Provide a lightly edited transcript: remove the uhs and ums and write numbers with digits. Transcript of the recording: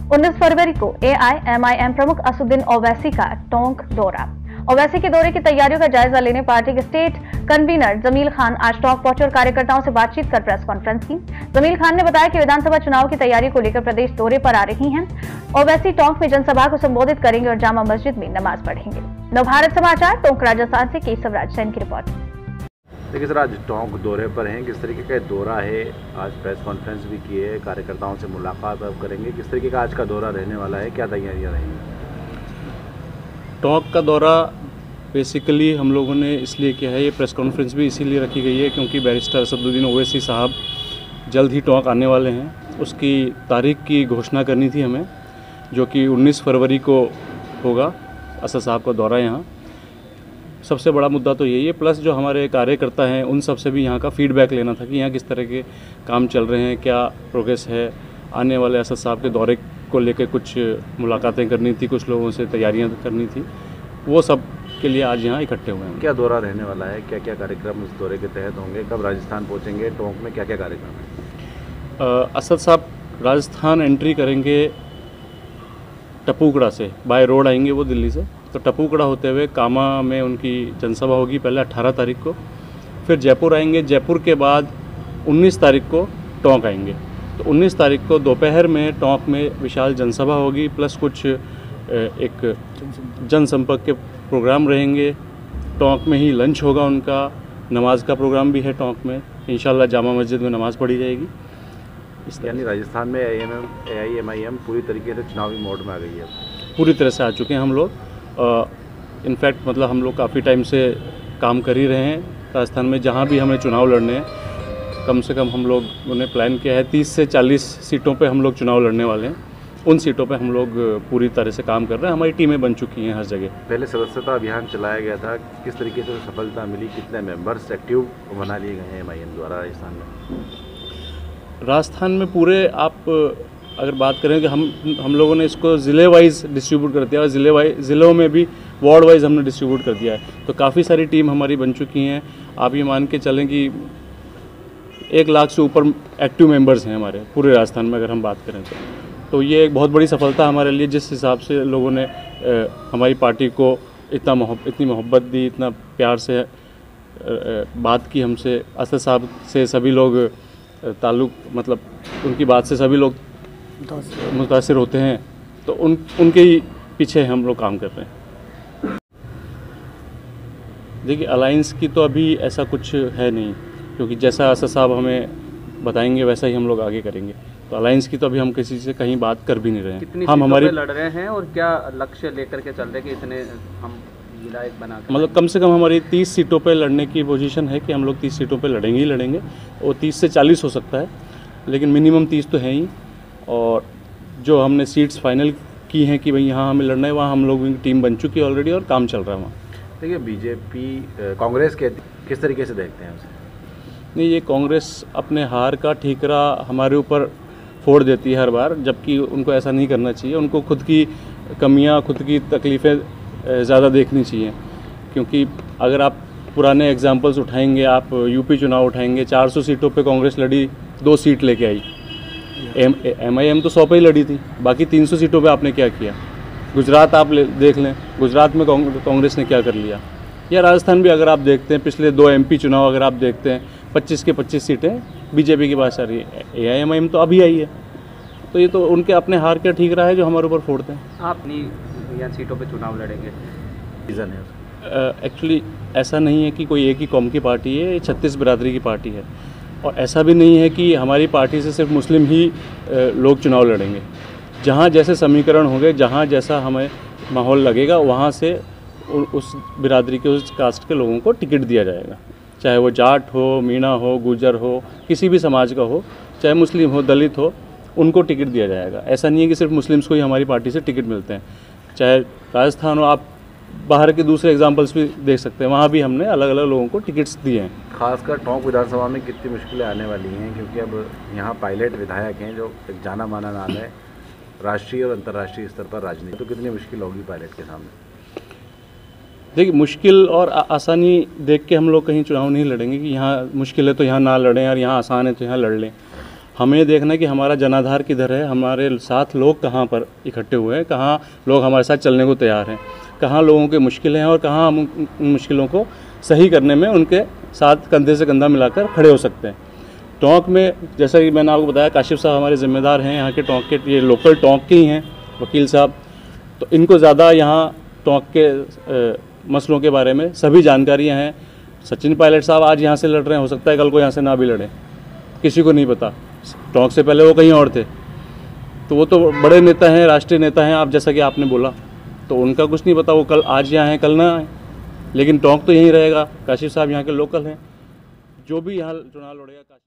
19 फरवरी को AIMIM प्रमुख असदुद्दीन ओवैसी का टोंक दौरा। ओवैसी के दौरे की तैयारियों का जायजा लेने पार्टी के स्टेट कन्वीनर जमील खान आज टोंक पहुंचे और कार्यकर्ताओं से बातचीत कर प्रेस कॉन्फ्रेंस की। जमील खान ने बताया कि विधानसभा चुनाव की तैयारी को लेकर प्रदेश दौरे पर आ रही हैं। ओवैसी टोंक में जनसभा को संबोधित करेंगे और जामा मस्जिद में नमाज पढ़ेंगे। नवभारत समाचार टोंक राजस्थान से केशवराज सैन की रिपोर्ट। देखिए सर, आज टोंक दौरे पर हैं, किस तरीके का दौरा है? आज प्रेस कॉन्फ्रेंस भी की है, कार्यकर्ताओं से मुलाकात अब करेंगे, किस तरीके का आज का दौरा रहने वाला है, क्या तैयारियां रहेंगी? टोंक का दौरा बेसिकली हम लोगों ने इसलिए किया है, ये प्रेस कॉन्फ्रेंस भी इसीलिए रखी गई है क्योंकि बैरिस्टर असदुद्दीन ओवैसी साहब जल्द ही टोंक आने वाले हैं। उसकी तारीख की घोषणा करनी थी हमें, जो कि 19 फरवरी को होगा असद साहब का दौरा यहाँ। सबसे बड़ा मुद्दा तो यही है, प्लस जो हमारे कार्यकर्ता हैं उन सब से भी यहाँ का फीडबैक लेना था कि यहाँ किस तरह के काम चल रहे हैं, क्या प्रोग्रेस है। आने वाले असद साहब के दौरे को लेकर कुछ मुलाकातें करनी थी, कुछ लोगों से तैयारियाँ करनी थी, वो सब के लिए आज यहाँ इकट्ठे हुए हैं। क्या दौरा रहने वाला है, क्या क्या कार्यक्रम उस दौरे के तहत होंगे, कब राजस्थान पहुँचेंगे, टोंक में क्या क्या कार्यक्रम है? असद साहब राजस्थान एंट्री करेंगे टपूकड़ा से, बाय रोड आएंगे वो दिल्ली से, तो टपूकड़ा होते हुए कामा में उनकी जनसभा होगी पहले 18 तारीख को, फिर जयपुर आएंगे, जयपुर के बाद 19 तारीख को टोंक आएंगे। तो 19 तारीख को दोपहर में टोंक में विशाल जनसभा होगी, प्लस कुछ एक जनसंपर्क के प्रोग्राम रहेंगे। टोंक में ही लंच होगा उनका, नमाज का प्रोग्राम भी है टोंक में, इंशाल्लाह जामा मस्जिद में नमाज़ पढ़ी जाएगी। यानी राजस्थान में AIMIM पूरी तरीके से चुनावी मोड में आ गई है, पूरी तरह से आ चुके हैं हम लोग। इनफैक्ट मतलब हम लोग काफ़ी टाइम से काम कर ही रहे हैं राजस्थान में, जहाँ भी हमें चुनाव लड़ने हैं, कम से कम हम लोग ने प्लान किया है 30 से 40 सीटों पे हम लोग चुनाव लड़ने वाले हैं। उन सीटों पे हम लोग पूरी तरह से काम कर रहे हैं, हमारी टीमें बन चुकी हैं हर जगह। पहले सदस्यता अभियान चलाया गया था, किस तरीके से सफलता मिली, कितने मेंबर्स एक्टिव बना लिए गए हैं MIM द्वारा राजस्थान में? राजस्थान में पूरे आप अगर बात करें कि हम लोगों ने इसको ज़िले वाइज डिस्ट्रीब्यूट कर दिया और ज़िलों में भी वार्ड वाइज हमने डिस्ट्रीब्यूट कर दिया है, तो काफ़ी सारी टीम हमारी बन चुकी हैं। आप ये मान के चलें कि 1 लाख से ऊपर एक्टिव मेंबर्स हैं हमारे पूरे राजस्थान में अगर हम बात करें तो ये एक बहुत बड़ी सफलता हमारे लिए, जिस हिसाब से लोगों ने हमारी पार्टी को इतनी मोहब्बत दी, इतना प्यार से बात की हमसे। असद साहब से सभी लोग ताल्लुक़, मतलब उनकी बात से सभी लोग मुतासिर होते हैं, तो उनके ही पीछे हम लोग काम कर रहे हैं। देखिए अलायंस की तो अभी ऐसा कुछ है नहीं, क्योंकि जैसा असद साहब हमें बताएंगे वैसा ही हम लोग आगे करेंगे। तो अलायंस की तो अभी हम किसी से कहीं बात कर भी नहीं रहे हैं। कितनी हम हमारी लड़ रहे हैं और क्या लक्ष्य लेकर के चल रहे हैं कि इतने हम विधायक बना, मतलब कम से कम हमारी 30 सीटों पे लड़ने की पोजीशन है कि हम लोग 30 सीटों पे लड़ेंगे ही लड़ेंगे, और 30 से 40 हो सकता है, लेकिन मिनिमम 30 तो है ही। और जो हमने सीट्स फाइनल की हैं कि भाई यहाँ हमें लड़ना है, वहाँ हम लोगों की टीम बन चुकी है ऑलरेडी और काम चल रहा है वहाँ। देखिए बीजेपी कांग्रेस के किस तरीके से देखते हैं उसे? नहीं, ये कांग्रेस अपने हार का ठीकरा हमारे ऊपर फोड़ देती है हर बार, जबकि उनको ऐसा नहीं करना चाहिए। उनको खुद की कमियां, खुद की तकलीफ़ें ज़्यादा देखनी चाहिए, क्योंकि अगर आप पुराने एग्जांपल्स उठाएंगे, आप यूपी चुनाव उठाएंगे, 400 सीटों पे कांग्रेस लड़ी, 2 सीट लेके आई। MIM तो 100 पे ही लड़ी थी, बाकी 300 सीटों पे आपने क्या किया? गुजरात आप देख लें, गुजरात में कांग्रेस ने क्या कर लिया, या राजस्थान भी अगर आप देखते हैं, पिछले 2 MP चुनाव अगर आप देखते हैं, 25 के 25 सीटें बीजेपी की पास आ रही है। AIMIM तो अभी आई है, तो ये तो उनके अपने हार क्या ठीक रहा है जो हमारे ऊपर फोड़ते हैं। आप नहीं यहाँ सीटों पे चुनाव लड़ेंगे, रीज़न है? एक्चुअली ऐसा नहीं है कि कोई एक ही कौम की पार्टी है, ये 36 बिरादरी की पार्टी है, और ऐसा भी नहीं है कि हमारी पार्टी से सिर्फ मुस्लिम ही लोग चुनाव लड़ेंगे। जहाँ जैसे समीकरण होंगे, जहाँ जैसा हमें माहौल लगेगा, वहाँ से उस बिरादरी के, उस कास्ट के लोगों को टिकट दिया जाएगा, चाहे वो जाट हो, मीणा हो, गुजर हो, किसी भी समाज का हो, चाहे मुस्लिम हो, दलित हो, उनको टिकट दिया जाएगा। ऐसा नहीं है कि सिर्फ मुस्लिम्स को ही हमारी पार्टी से टिकट मिलते हैं। चाहे राजस्थान हो, आप बाहर के दूसरे एग्जांपल्स भी देख सकते हैं, वहाँ भी हमने अलग अलग लोगों को टिकट्स दिए हैं। खासकर टोंक विधानसभा में कितनी मुश्किलें आने वाली हैं, क्योंकि अब यहाँ पायलट विधायक हैं जो एक जाना माना नाम है राष्ट्रीय और अंतर्राष्ट्रीय स्तर पर राजनीति, तो कितनी मुश्किल होगी पायलट के सामने? देखिए मुश्किल और आसानी देख के हम लोग कहीं चुनाव नहीं लड़ेंगे कि यहाँ मुश्किल है तो यहाँ ना लड़ें और यहाँ आसान है तो यहाँ लड़ लें। हमें देखना है कि हमारा जनाधार किधर है, हमारे साथ लोग कहाँ पर इकट्ठे हुए हैं, कहाँ लोग हमारे साथ चलने को तैयार हैं, कहाँ लोगों की मुश्किलें हैं और कहाँ हम उन मुश्किलों को सही करने में उनके साथ कंधे से कंधा मिलाकर खड़े हो सकते हैं। टोंक में जैसा कि मैंने आपको बताया, काशिफ साहब हमारे ज़िम्मेदार हैं, यहाँ के टोंक के, ये लोकल टोंक के ही हैं वकील साहब, तो इनको ज़्यादा यहाँ टोंक के मसलों के बारे में सभी जानकारियाँ हैं। सचिन पायलट साहब आज यहाँ से लड़ रहे हैं, हो सकता है कल को यहाँ से ना भी लड़ें, किसी को नहीं पता। टोंक से पहले वो कहीं और थे, तो वो तो बड़े नेता हैं, राष्ट्रीय नेता हैं, आप जैसा कि आपने बोला, तो उनका कुछ नहीं पता, वो कल आज यहाँ हैं कल ना आए, लेकिन टोंक तो यहीं रहेगा। काशिफ साहब यहाँ के लोकल हैं, जो भी यहाँ चुनाव लड़ेगा।